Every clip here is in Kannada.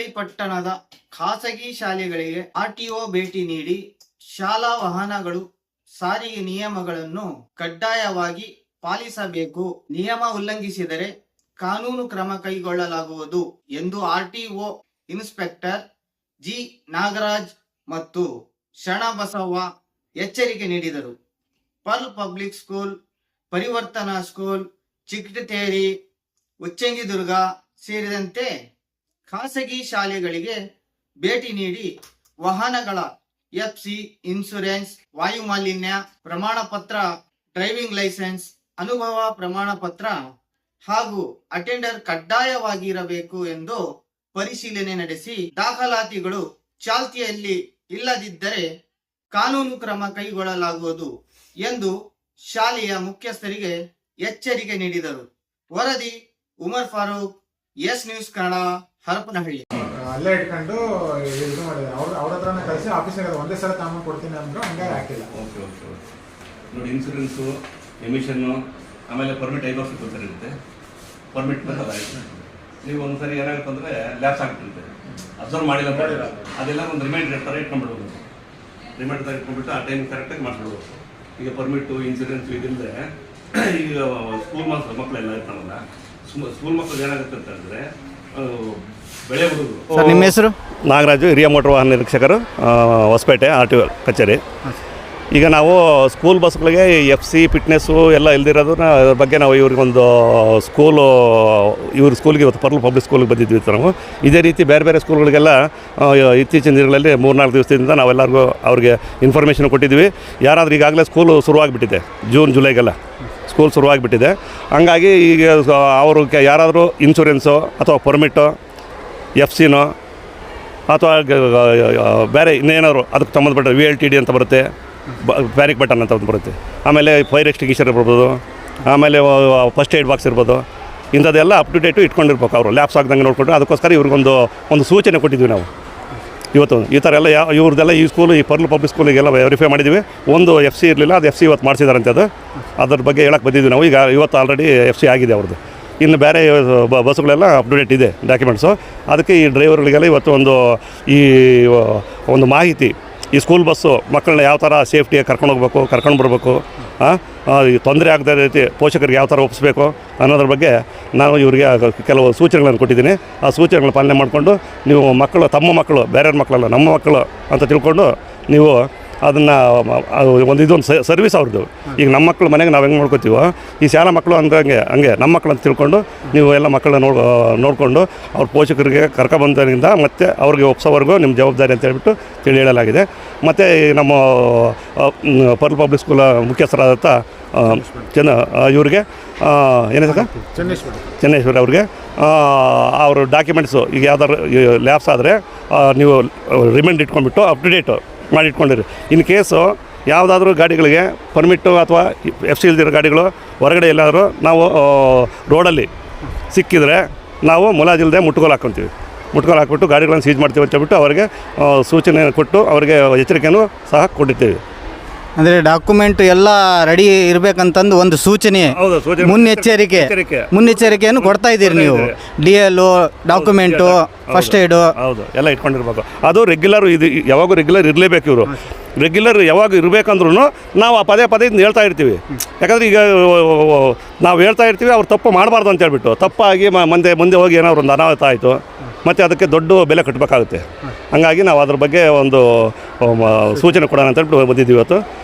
ಹುಬ್ಬಳ್ಳಿ ಪಟ್ಟಣದ ಖಾಸಗಿ ಶಾಲೆಗಳಿಗೆ ಆರ್ಟಿಒ ಭೇಟಿ ನೀಡಿ ಶಾಲಾ ವಾಹನಗಳು ಸಾರಿಗೆ ನಿಯಮಗಳನ್ನು ಕಡ್ಡಾಯವಾಗಿ ಪಾಲಿಸಬೇಕು, ನಿಯಮ ಉಲ್ಲಂಘಿಸಿದರೆ ಕಾನೂನು ಕ್ರಮ ಕೈಗೊಳ್ಳಲಾಗುವುದು ಎಂದು ಆರ್ಟಿಒ ಇನ್ಸ್ಪೆಕ್ಟರ್ ಜಿ ನಾಗರಾಜ್ ಮತ್ತು ಶರಣಬಸವ್ವ ಎಚ್ಚರಿಕೆ ನೀಡಿದರು. ಪರ್ಲ್ ಪಬ್ಲಿಕ್ ಸ್ಕೂಲ್, ಪರಿವರ್ತನಾ ಸ್ಕೂಲ್, ಚಿಕ್ಕಟೇರಿ, ಉಚ್ಚಂಗಿದುರ್ಗ ಸೇರಿದಂತೆ ಖಾಸಗಿ ಶಾಲೆಗಳಿಗೆ ಭೇಟಿ ನೀಡಿ ವಾಹನಗಳ ಎಫ್ಸಿ, ಇನ್ಶೂರೆನ್ಸ್, ವಾಯು ಮಾಲಿನ್ಯ ಪ್ರಮಾಣ ಪತ್ರ, ಡ್ರೈವಿಂಗ್ ಲೈಸೆನ್ಸ್, ಅನುಭವ ಪ್ರಮಾಣ ಪತ್ರ ಹಾಗೂ ಅಟೆಂಡರ್ ಕಡ್ಡಾಯವಾಗಿರಬೇಕು ಎಂದು ಪರಿಶೀಲನೆ ನಡೆಸಿ ದಾಖಲಾತಿಗಳು ಚಾಲ್ತಿಯಲ್ಲಿ ಇಲ್ಲದಿದ್ದರೆ ಕಾನೂನು ಕ್ರಮ ಕೈಗೊಳ್ಳಲಾಗುವುದು ಎಂದು ಶಾಲೆಯ ಮುಖ್ಯಸ್ಥರಿಗೆ ಎಚ್ಚರಿಕೆ ನೀಡಿದರು. ವರದಿ ಉಮರ್ ಫಾರೂಕ್, ಎಸ್ ನ್ಯೂಸ್ ಕನ್ನಡ, ಹರಪನಹಳ್ಳಿ. ಅಲ್ಲೇ ಇಟ್ಕೊಂಡು ಇದು ಮಾಡಿದ್ದಾರೆ. ಅವ್ರ ಹತ್ರನೇ ಕಳಿಸಿ ಆಫೀಸ್ನಾಗ ಒಂದೇ ಸಲ ತಾಮನ್ ಕೊಡ್ತೀನಿ ಅಂದ್ರು, ಹಂಗಾಗಿ ಹಾಕಿಲ್ಲ. ಓಕೆ ಓಕೆ ಓಕೆ ನೋಡಿ, ಇನ್ಸೂರೆನ್ಸು, ಎಮಿಷನ್ನು, ಆಮೇಲೆ ಪರ್ಮಿಟ್ 5 ವರ್ಷಕ್ಕೆ ಒಂದ್ಸರಿ ಇರುತ್ತೆ. ಪರ್ಮಿಟ್ ಬರಲ್ಲ, ನೀವು ಒಂದ್ಸರಿ ಏನಾಗುತ್ತೆ ಅಂದರೆ ಲ್ಯಾಪ್ಸ್ ಆಗ್ತಿರುತ್ತೆ, ಅಬ್ಸರ್ವ್ ಮಾಡಿಲ್ಲ ಅದೆಲ್ಲ ಒಂದು ರಿಮೈಂಡರ್ ಥರ ಇಟ್ಕೊಂಡ್ಬಿಡ್ಬೋದು. ರಿಮೈಂಡರ್ ಥರ ಇಟ್ಕೊಂಡ್ಬಿಟ್ಟು ಆ ಟೈಮ್ ಕರೆಕ್ಟಾಗಿ ಮಾಡಿಸ್ಬಿಡ್ಬೋದು. ಈಗ ಪರ್ಮಿಟ್ಟು, ಇನ್ಸೂರೆನ್ಸು ಇದಿಲ್ಲದೆ ಈಗ ಸ್ಕೂಲ್ ಮಕ್ಕಳೆಲ್ಲ ಇರ್ತಾರಲ್ಲ, ಸ್ಕೂಲ್ ಮಕ್ಕಳು ಏನಾಗುತ್ತೆ ಅಂತ ಹೇಳಿದ್ರೆ ಬೆಳೆ ಹುಡುಗರು. ಸರ್, ನಿಮ್ಮ ಹೆಸರು? ನಾಗರಾಜು, ಹಿರಿಯ ಮೋಟರ್ ವಾಹನ ನಿರೀಕ್ಷಕರು, ಹೊಸಪೇಟೆ ಆರ್ಟಿಒ ಕಚೇರಿ. ಈಗ ನಾವು ಸ್ಕೂಲ್ ಬಸ್ಗಳಿಗೆ FC ಫಿಟ್ನೆಸ್ಸು ಎಲ್ಲ ಇಲ್ದಿರೋದನ್ನ ಅದ್ರ ಬಗ್ಗೆ ನಾವು ಇವ್ರಿಗೊಂದು ಇವ್ರ ಸ್ಕೂಲ್ಗೆ ಇವತ್ತು ಪರ್ಲ್ ಪಬ್ಲಿಕ್ ಸ್ಕೂಲಿಗೆ ಬಂದಿದ್ವಿ ನಾವು. ಇದೇ ರೀತಿ ಬೇರೆ ಬೇರೆ ಸ್ಕೂಲ್ಗಳಿಗೆಲ್ಲ ಇತ್ತೀಚಿನ ದಿನಗಳಲ್ಲಿ 3-4 ದಿವಸದಿಂದ ನಾವೆಲ್ಲರಿಗೂ ಅವ್ರಿಗೆ ಇನ್ಫಾರ್ಮೇಷನ್ ಕೊಟ್ಟಿದ್ವಿ. ಯಾರಾದರೂ ಈಗಾಗಲೇ ಸ್ಕೂಲು ಶುರುವಾಗಿಬಿಟ್ಟಿದೆ, ಜೂನ್ ಜುಲೈಗೆಲ್ಲ ಸ್ಕೂಲ್ ಶುರುವಾಗಿಬಿಟ್ಟಿದೆ. ಹಂಗಾಗಿ ಈಗ ಅವರು ಯಾರಾದರೂ ಇನ್ಶೂರೆನ್ಸು ಅಥವಾ ಪರ್ಮಿಟು, FCನೋ ಅಥವಾ ಬೇರೆ ಇನ್ನೇನಾದ್ರು ಅದಕ್ಕೆ ಸಂಬಂಧಪಟ್ಟ VLTD ಅಂತ ಬರುತ್ತೆ, ಪ್ಯಾನಿಕ್ ಬಟನ್ ಅಂತ ಒಂದು ಬರುತ್ತೆ, ಆಮೇಲೆ ಫೈರ್ ಎಕ್ಸ್ಟಿಂಗ್ವಿಷರ್ ಇರ್ಬೋದು, ಆಮೇಲೆ ಫಸ್ಟ್ ಏಡ್ ಬಾಕ್ಸ್ ಇರ್ಬೋದು, ಇಂಥದ್ದೆಲ್ಲ ಅಪ್ ಟು ಡೇಟು ಇಟ್ಕೊಂಡಿರ್ಬೇಕು. ಅವರು ಲ್ಯಾಪ್ಸ್ ಆಗ್ದಂಗೆ ನೋಡಿಕೊಂಡು ಅದಕ್ಕೋಸ್ಕರ ಇವ್ರಿಗೊಂದು ಸೂಚನೆ ಕೊಟ್ಟಿದ್ವಿ ನಾವು ಇವತ್ತು. ಈ ಥರ ಎಲ್ಲ ಇವ್ರದ್ದೆಲ್ಲ ಈ ಸ್ಕೂಲು, ಈ ಪರ್ಲ್ ಪಬ್ಲಿಕ್ ಸ್ಕೂಲಿಗೆಲ್ಲ ವೆರಿಫೈ ಮಾಡಿದ್ವಿ. ಒಂದು FC ಇರಲಿಲ್ಲ, ಅದು FC ಇವತ್ತು ಮಾಡಿಸಿದಾರಂತೆ. ಅದ್ರ ಬಗ್ಗೆ ಹೇಳಕ್ಕೆ ಬಂದಿದ್ವಿ ನಾವು. ಈಗ ಇವತ್ತು ಆಲ್ರೆಡಿ FC ಆಗಿದೆ ಅವ್ರದ್ದು. ಇನ್ನು ಬೇರೆ ಬಸ್ಸುಗಳೆಲ್ಲ ಅಪ್ ಟು ಡೇಟ್ ಇದೆ ಡಾಕ್ಯುಮೆಂಟ್ಸು. ಅದಕ್ಕೆ ಈ ಡ್ರೈವರ್ಗಳಿಗೆಲ್ಲ ಇವತ್ತು ಒಂದು ಮಾಹಿತಿ, ಈ ಸ್ಕೂಲ್ ಬಸ್ಸು ಮಕ್ಕಳನ್ನ ಯಾವ ಥರ ಸೇಫ್ಟಿಯಾಗಿ ಕರ್ಕೊಂಡು ಹೋಗ್ಬೇಕು, ಕರ್ಕೊಂಡು ಬರಬೇಕು, ತೊಂದರೆ ಆಗದ ರೀತಿ ಪೋಷಕರಿಗೆ ಯಾವ ಥರ ಒಪ್ಪಿಸ್ಬೇಕು ಅನ್ನೋದ್ರ ಬಗ್ಗೆ ನಾನು ಇವರಿಗೆ ಕೆಲವು ಸೂಚನೆಗಳನ್ನು ಕೊಟ್ಟಿದ್ದೀನಿ. ಆ ಸೂಚನೆಗಳನ್ನ ಪಾಲನೆ ಮಾಡಿಕೊಂಡು ನೀವು ಮಕ್ಕಳು, ತಮ್ಮ ಮಕ್ಕಳು, ಬೇರೆಯವ್ರ ಮಕ್ಕಳಲ್ಲ, ನಮ್ಮ ಮಕ್ಕಳು ಅಂತ ತಿಳ್ಕೊಂಡು ನೀವು ಅದನ್ನು ಇದೊಂದು ಸರ್ವಿಸ್ ಅವ್ರದ್ದು. ಈಗ ನಮ್ಮ ಮಕ್ಕಳು ಮನೆಗೆ ನಾವು ಹೆಂಗೆ ನೋಡ್ಕೊತೀವೋ, ಈ ಶಾಲಾ ಮಕ್ಕಳು ಹಂಗೆ ನಮ್ಮ ಮಕ್ಕಳು ಅಂತ ತಿಳ್ಕೊಂಡು ನೀವು ಎಲ್ಲ ಮಕ್ಕಳನ್ನ ನೋಡಿಕೊಂಡು ಅವ್ರ ಪೋಷಕರಿಗೆ ಕರ್ಕೊಬಂದಿಂದ ಮತ್ತು ಅವ್ರಿಗೆ ಒಪ್ಸೋವರೆಗೂ ನಿಮ್ಮ ಜವಾಬ್ದಾರಿ ಅಂತ ಹೇಳ್ಬಿಟ್ಟು ಹೇಳಲಾಗಿದೆ. ಮತ್ತು ನಮ್ಮ ಪರ್ಲ್ ಪಬ್ಲಿಕ್ ಸ್ಕೂಲ್ ಮುಖ್ಯಸ್ಥರಾದಂಥ ಇವ್ರಿಗೆ ಏನಿದೆ ಚೆನ್ನೇಶ್ವರ ಅವ್ರಿಗೆ ಅವರು ಡಾಕ್ಯುಮೆಂಟ್ಸು ಈಗ ಯಾವ್ದಾದ್ರು ಲ್ಯಾಬ್ಸ್ ಆದರೆ ನೀವು ರಿಮೈಂಡ್ ಇಟ್ಕೊಂಡ್ಬಿಟ್ಟು ಅಪ್ ಟು ಡೇಟು ಮಾಡಿ ಇಟ್ಕೊಂಡಿರಿ. ಇನ್ ಕೇಸು ಯಾವುದಾದ್ರೂ ಗಾಡಿಗಳಿಗೆ ಪರ್ಮಿಟ್ಟು ಅಥವಾ FC ಇಲ್ದಿರೋ ಗಾಡಿಗಳು ಹೊರಗಡೆ ಎಲ್ಲಾದರೂ ನಾವು ರೋಡಲ್ಲಿ ಸಿಕ್ಕಿದರೆ ನಾವು ಮುಲಾಜಿಲ್ಲದೆ ಮುಟ್ಗೋಲು ಹಾಕ್ಬಿಟ್ಟು ಗಾಡಿಗಳನ್ನು ಸೀಜ್ ಮಾಡ್ತೀವಿ ಅಂತ ಹೇಳ್ಬಿಟ್ಟು ಅವರಿಗೆ ಸೂಚನೆ ಕೊಟ್ಟು ಅವರಿಗೆ ಎಚ್ಚರಿಕೆಯನ್ನು ಸಹ ಕೊಟ್ಟಿದ್ದೇವೆ. ಅಂದರೆ ಡಾಕ್ಯುಮೆಂಟ್ ಎಲ್ಲ ರೆಡಿ ಇರಬೇಕಂತಂದು ಒಂದು ಸೂಚನೆ, ಮುನ್ನೆಚ್ಚರಿಕೆಯನ್ನು ಕೊಡ್ತಾ ಇದ್ದೀರಿ ನೀವು. DL, ಡಾಕ್ಯುಮೆಂಟು, ಫಸ್ಟ್ ಏಡು, ಹೌದು, ಎಲ್ಲ ಇಟ್ಕೊಂಡಿರ್ಬೇಕು. ಅದು ರೆಗ್ಯುಲರ್, ಇದು ಯಾವಾಗೂ ರೆಗ್ಯುಲರ್ ಇರಲೇಬೇಕು. ಇವರು ರೆಗ್ಯುಲರ್ ಯಾವಾಗ ಇರಬೇಕಂದ್ರೂ ನಾವು ಪದೇ ಇದನ್ನ ಹೇಳ್ತಾ ಇರ್ತೀವಿ. ಯಾಕಂದರೆ ಈಗ ನಾವು ಹೇಳ್ತಾ ಇರ್ತೀವಿ, ಅವ್ರು ತಪ್ಪು ಮಾಡಬಾರ್ದು ಅಂತ ಹೇಳ್ಬಿಟ್ಟು ತಪ್ಪಾಗಿ ಮುಂದೆ ಹೋಗಿ ಏನಾದ್ರು ಒಂದು ಅನಾಹುತ ಆಯಿತು, ಮತ್ತು ಅದಕ್ಕೆ ದೊಡ್ಡ ಬೆಲೆ ಕಟ್ಟಬೇಕಾಗುತ್ತೆ. ಹಾಗಾಗಿ ನಾವು ಅದ್ರ ಬಗ್ಗೆ ಒಂದು ಸೂಚನೆ ಕೊಡೋಣ ಅಂತ ಹೇಳ್ಬಿಟ್ಟು ಬಂದಿದ್ದೀವಿ ಇವತ್ತು.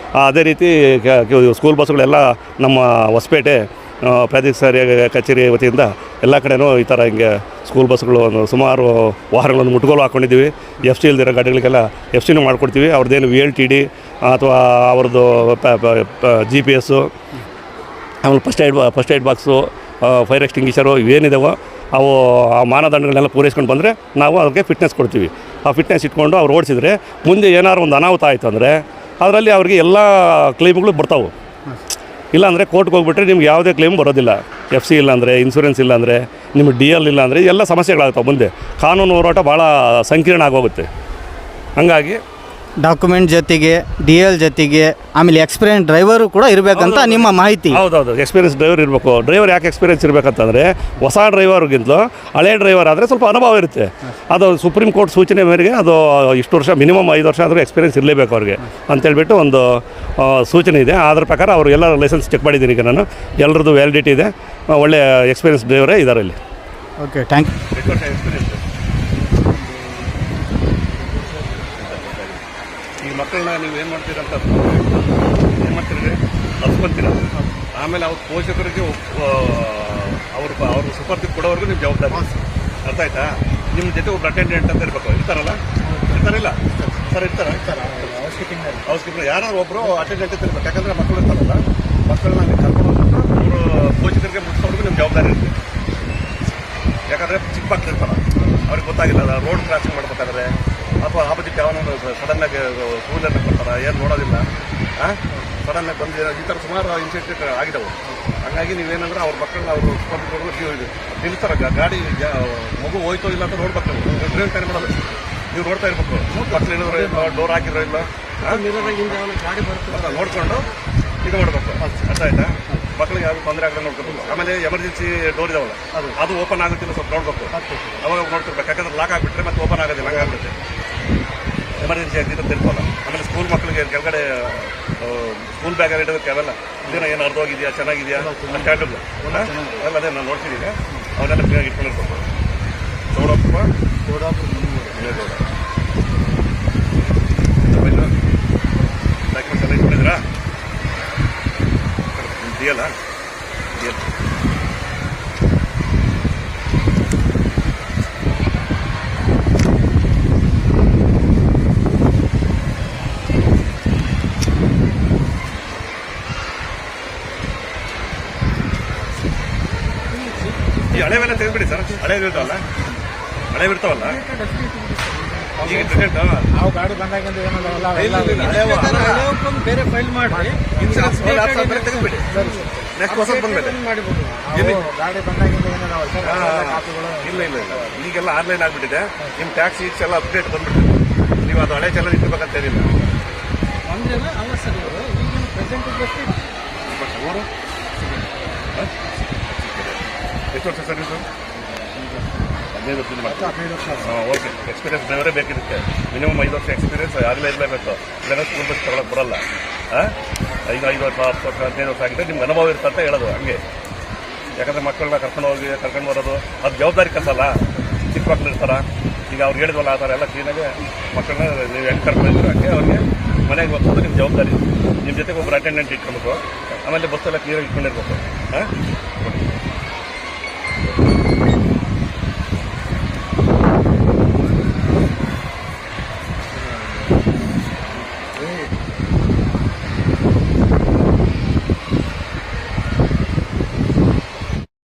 ಅದೇ ರೀತಿ ಸ್ಕೂಲ್ ಬಸ್ಸುಗಳೆಲ್ಲ ನಮ್ಮ ಹೊಸಪೇಟೆ ಪ್ರಾದೇಶಿಕ ಕಚೇರಿ ವತಿಯಿಂದ ಎಲ್ಲ ಕಡೆನೂ ಈ ಥರ ಹಿಂಗೆ ಸ್ಕೂಲ್ ಬಸ್ಸುಗಳು ಸುಮಾರು ವಾಹನಗಳನ್ನು ಮುಟ್ಗೋಲು ಹಾಕ್ಕೊಂಡಿದ್ದೀವಿ. FC ಇಲ್ದಿರೋ ಗಾಡಿಗಳಿಗೆಲ್ಲ FCನೂ ಮಾಡ್ಕೊಡ್ತೀವಿ. ಅವ್ರದ್ದೇನು VLTD ಅಥವಾ ಅವ್ರದ್ದು GPS, ಆಮೇಲೆ ಫಸ್ಟ್ ಏಡ್ ಬಾಕ್ಸು, ಫೈರ್ ಎಕ್ಸ್ಟಿಂಗ್ವಿಷರು ಇವೇನಿದಾವೋ ಅವು ಆ ಮಾನದಂಡಗಳನ್ನೆಲ್ಲ ಪೂರೈಸ್ಕೊಂಡು ಬಂದರೆ ನಾವು ಅದಕ್ಕೆ ಫಿಟ್ನೆಸ್ ಕೊಡ್ತೀವಿ. ಆ ಫಿಟ್ನೆಸ್ ಇಟ್ಕೊಂಡು ಅವ್ರು ಓಡಿಸಿದ್ರೆ ಮುಂದೆ ಏನಾದ್ರು ಒಂದು ಅನಾಹುತ ಆಯಿತು ಅಂದರೆ ಅದರಲ್ಲಿ ಅವ್ರಿಗೆ ಎಲ್ಲ ಕ್ಲೈಮ್ಗಳು ಬರ್ತಾವೆ. ಇಲ್ಲಾಂದರೆ ಕೋರ್ಟ್ಗೆ ಹೋಗ್ಬಿಟ್ರೆ ನಿಮ್ಗೆ ಯಾವುದೇ ಕ್ಲೈಮ್ ಬರೋದಿಲ್ಲ. FC ಇಲ್ಲಾಂದರೆ, ಇನ್ಶೂರೆನ್ಸ್ ಇಲ್ಲಾಂದರೆ, ನಿಮಗೆ DL ಇಲ್ಲಾಂದರೆ ಎಲ್ಲ ಸಮಸ್ಯೆಗಳಾಗ್ತಾವೆ. ಮುಂದೆ ಕಾನೂನು ಹೋರಾಟ ಭಾಳ ಸಂಕೀರ್ಣ ಆಗೋಗುತ್ತೆ. ಹಾಗಾಗಿ ಡಾಕ್ಯುಮೆಂಟ್ ಜೊತೆಗೆ ಡಿ ಎಲ್ ಜೊತೆಗೆ ಆಮೇಲೆ ಎಕ್ಸ್ಪೀರಿಯನ್ಸ್ ಡ್ರೈವರು ಕೂಡ ಇರಬೇಕಂತ ನಿಮ್ಮ ಮಾಹಿತಿ. ಹೌದೌದು, ಎಕ್ಸ್ಪೀರಿಯನ್ಸ್ ಡ್ರೈವರ್ ಇರಬೇಕು. ಡ್ರೈವರ್ ಯಾಕೆ ಎಕ್ಸ್ಪೀರಿಯನ್ಸ್ ಇರಬೇಕಂತಂದರೆ ಹೊಸ ಡ್ರೈವರ್ಗಿಂತಲೂ ಹಳೆ ಡ್ರೈವರ್ ಆದರೆ ಸ್ವಲ್ಪ ಅನುಭವ ಇರುತ್ತೆ. ಅದು ಸುಪ್ರೀಂ ಕೋರ್ಟ್ ಸೂಚನೆ ಮೇರೆಗೆ ಅದು ಇಷ್ಟು ವರ್ಷ ಮಿನಿಮಮ್ 5 ವರ್ಷ ಆದರೂ ಎಕ್ಸ್ಪೀರಿಯನ್ಸ್ ಇರಲೇಬೇಕು ಅವ್ರಿಗೆ ಅಂತೇಳ್ಬಿಟ್ಟು ಒಂದು ಸೂಚನೆ ಇದೆ. ಅದ್ರ ಪ್ರಕಾರ ಅವರು ಎಲ್ಲ ಲೈಸೆನ್ಸ್ ಚೆಕ್ ಮಾಡಿದ್ದೀನಿ ಈಗ ನಾನು, ಎಲ್ಲರದ್ದು ವ್ಯಾಲಿಡಿಟಿ ಇದೆ. ಒಳ್ಳೆ ಎಕ್ಸ್ಪೀರಿಯನ್ಸ್ ಡ್ರೈವರೇ ಇದ್ದಾರೆ ಇಲ್ಲಿ. Okay, thank you. ಈ ಮಕ್ಕಳನ್ನ ನೀವು ಏನು ಮಾಡ್ತೀರಂತ ಏನು ಮಾಡ್ತೀರಿ ಅರ್ಸ್ಕೊಂತೀರ. ಆಮೇಲೆ ಅವ್ರ ಪೋಷಕರಿಗೆ ಅವ್ರ ಸುಪರ್ದಿಗೆ ಕೊಡೋವರೆಗೂ ನಿಮ್ಮ ಜವಾಬ್ದಾರಿ. ಅರ್ಥ ಆಯ್ತಾ? ನಿಮ್ಮ ಜೊತೆ ಒಬ್ರು ಅಟೆಂಡೆಂಟ್ ಅಂತ ಇರಬೇಕು. ಇರ್ತಾರಲ್ಲ? ಇರ್ತಾರಿಲ್ಲ ಸರ್? ಹೌಸ್ ಕೀಪರ್ ಯಾರು ಒಬ್ಬರು ಅಟೆಂಡೆಂಟ್ ಅಂತ ಇರ್ಬೇಕು. ಯಾಕಂದರೆ ಮಕ್ಕಳು ಇರ್ತಾರಲ್ಲ, ಮಕ್ಕಳನ್ನ ಅಲ್ಲಿ ಕರ್ಕೊಂಡು ಹೋಗ್ಬಿಟ್ಟು ಅವರು ಪೋಷಕರಿಗೆ ಮುಗಿಸೋವರೆಗೂ ನಿಮ್ಮ ಜವಾಬ್ದಾರಿ ಇರುತ್ತೆ. ಯಾಕಂದರೆ ಚಿಕ್ಕ ಮಕ್ಕಳು ಇರ್ತಾರ, ಅವ್ರಿಗೆ ಗೊತ್ತಾಗಿಲ್ಲ ರೋಡ್ ಕ್ರಾಸಿಂಗ್ ಮಾಡ್ಬೇಕಾದ್ರೆ ಅಥವಾ ಆಪೋಸಿಟ್ ಯಾವನೋ ಸಡನ್ನಾಗಿ ಟೂ ವೀಲರ್ನ ಬರ್ತಾರೆ, ಏನು ನೋಡೋದಿಲ್ಲ, ಸಡನ್ನಾಗಿ ಬಂದು ಈ ಥರ ಸುಮಾರು ಇನ್ಸಿಡೆಂಟ್ ಆಗಿದ್ದಾವೆ. ಹಾಗಾಗಿ ನೀವೇನಂದ್ರೆ ಅವ್ರ ಮಕ್ಕಳನ್ನ ಅವರು ನಿಲ್ತಾರೆ. ಗಾಡಿ ಮಗು ಹೋಯ್ತೋ ಇಲ್ಲ ಅಂತ ನೋಡ್ಬೇಕು. ನೀವು ಡ್ರೈವ್ ಟೈಮ್ ಮಾಡೋದು ನೀವು ನೋಡ್ತಾ ಇರ್ಬೇಕು. ಮಕ್ಕಳು ಏನಾದ್ರು ಇಲ್ಲ, ಡೋರ್ ಹಾಕಿರೋ ಇಲ್ಲ, ಗಾಡಿ ಬರುತ್ತೆ ನೋಡ್ಕೊಂಡು ಇದು ಮಾಡಬೇಕು. ಅರ್ಥ ಆಯ್ತಾ? ಮಕ್ಕಳಿಗೆ ಯಾವುದು ತೊಂದರೆ ಆಗದೆ ನೋಡ್ಕೋಬೇಕು. ಆಮೇಲೆ ಎಮರ್ಜೆನ್ಸಿ ಡೋರ್ ಇದಾವಲ್ಲ, ಅದು ಓಪನ್ ಆಗುತ್ತಿಲ್ಲ ಸ್ವಲ್ಪ ನೋಡ್ಬೇಕು. ಅವಾಗ ನೋಡ್ತಿರ್ಬೇಕು. ಯಾಕಂದ್ರೆ ಲಾಕ್ ಆಗಿಬಿಟ್ರೆ ಮತ್ತೆ ಓಪನ್ ಆಗೋದಿಲ್ಲ, ಹಂಗಾಗುತ್ತೆ. ಎಮರ್ಜೆನ್ಸಿ ಆಗ್ತಿದ್ದು ತಿಳ್ಕೊಳ್ಳಲ್ಲ. ಆಮೇಲೆ ಸ್ಕೂಲ್ ಮಕ್ಕಳಿಗೆ ಕೆಳಗಡೆ ಸ್ಕೂಲ್ ಬ್ಯಾಗ್ ಇಡೋದಕ್ಕೆ ಅವೆಲ್ಲ ಇದೇನೋ ಏನು ಅರ್ಧವಾಗಿದೆಯಾ, ಚೆನ್ನಾಗಿದೆಯಾ ಸ್ಟ್ಯಾಂಡರ್ಡ್ ಅವೆಲ್ಲ ಅದೇ ನಾನು ನೋಡ್ತಿದ್ದೀನಿ. ಅವನ್ನೆಲ್ಲ ಕ್ಲೀನಾಗಿ ಇಟ್ಕೊಂಡಿರ್ಬೇಕು. ಚೌಡಪ್ಪ ಡಾಕ್ಯುಮೆಂಟ್ಸ್ ಎಲ್ಲ ಇಟ್ಕೊಂಡಿದ್ದೀರಾ? ಇದೆಯಲ್ಲ ಈ ಹಳೆವೆಲ್ಲ ತೆಗೆದುಬಿಡಿ ಸರ್. ಹಳೆವಿರ್ತಾವಲ್ಲ ಈಗ ನಾವು ಗಾಡಿ ಬಂದಾಗಿಂದ ಏನದಾವಲ್ಲ ಬೇರೆ ಫೈಲ್ ಮಾಡಿ ಇನ್ಸೂರೆನ್ಸ್ ತೆಗೆದುಬಿಡಿ. ನೆಕ್ಸ್ಟ್ ಹೊಸ ಬಂದ್ಮೇಲೆ ಗಾಡಿ ಬಂದಾಗಿಂದ ಏನದಾವಲ್ಲ ಸರ್ ಇಲ್ಲ ಈಗೆಲ್ಲ ಆನ್ಲೈನ್ ಆಗಿಬಿಟ್ಟಿದೆ. ನಿಮ್ಮ ಟ್ಯಾಕ್ಸ್ ಗೀಕ್ಸ್ ಎಲ್ಲ ಅಪ್ಡೇಟ್ ಬಂದ್ಬಿಟ್ಟಿದೆ. ನೀವು ಅದು ಹಳೆ ಚಲನ ಇಟ್ಬೇಕಂತ ಏನಿಲ್ಲ. ಎಷ್ಟು ವರ್ಷ ಸರ್ವಿಸು? 15 ವರ್ಷ. ಓಕೆ, ಎಕ್ಸ್ಪೀರಿಯನ್ಸ್ ಡ್ರೈವರೇ ಬೇಕಿರುತ್ತೆ. ಮಿನಿಮಮ್ 5 ವರ್ಷ ಎಕ್ಸ್ಪೀರಿಯನ್ಸ್ ಆಗಲೇ ಇರಲೇಬೇಕು. ಇಲ್ಲ ಸ್ಕೂಲ್ ಬಸ್ ತಗೊಳಕ್ಕೆ ಬರಲ್ಲ. 5 ವರ್ಷ 10 ವರ್ಷ 15 ವರ್ಷ ಆಗಿದೆ ನಿಮ್ಗೆ ಅನುಭವ ಇರುತ್ತೆ ಅಂತ ಹೇಳೋದು. ಹಂಗೆ ಯಾಕಂದರೆ ಮಕ್ಕಳನ್ನ ಕರ್ಕೊಂಡು ಬರೋದು ಅದು ಜವಾಬ್ದಾರಿ ಕೆಲಸಲ್ಲ. ಚಿಕ್ಕ ಮಕ್ಕಳು ಇರ್ತಾರ, ಈಗ ಅವ್ರು ಹೇಳಿದ್ವಲ್ಲ ಆ ಥರ ಎಲ್ಲ ಕ್ಲೀನಾಗಿ ಮಕ್ಕಳನ್ನ ನೀವು ಹೆಂಗೆ ಕರ್ಕೊಂಡಿದ್ರು ಹಂಗೆ ಅವ್ರಿಗೆ ಮನೆಗೆ ಬರ್ಸೋದು ನಿಮ್ಮ ಜವಾಬ್ದಾರಿ. ನಿಮ್ಮ ಜೊತೆಗೆ ಒಬ್ಬರು ಅಟೆಂಡೆಂಟ್ ಇಟ್ಕೊಬೇಕು. ಆಮೇಲೆ ಬಸ್ಸೆಲ್ಲ ಕ್ಲಿಯರಾಗಿ ಇಟ್ಕೊಂಡಿರ್ಬೇಕು.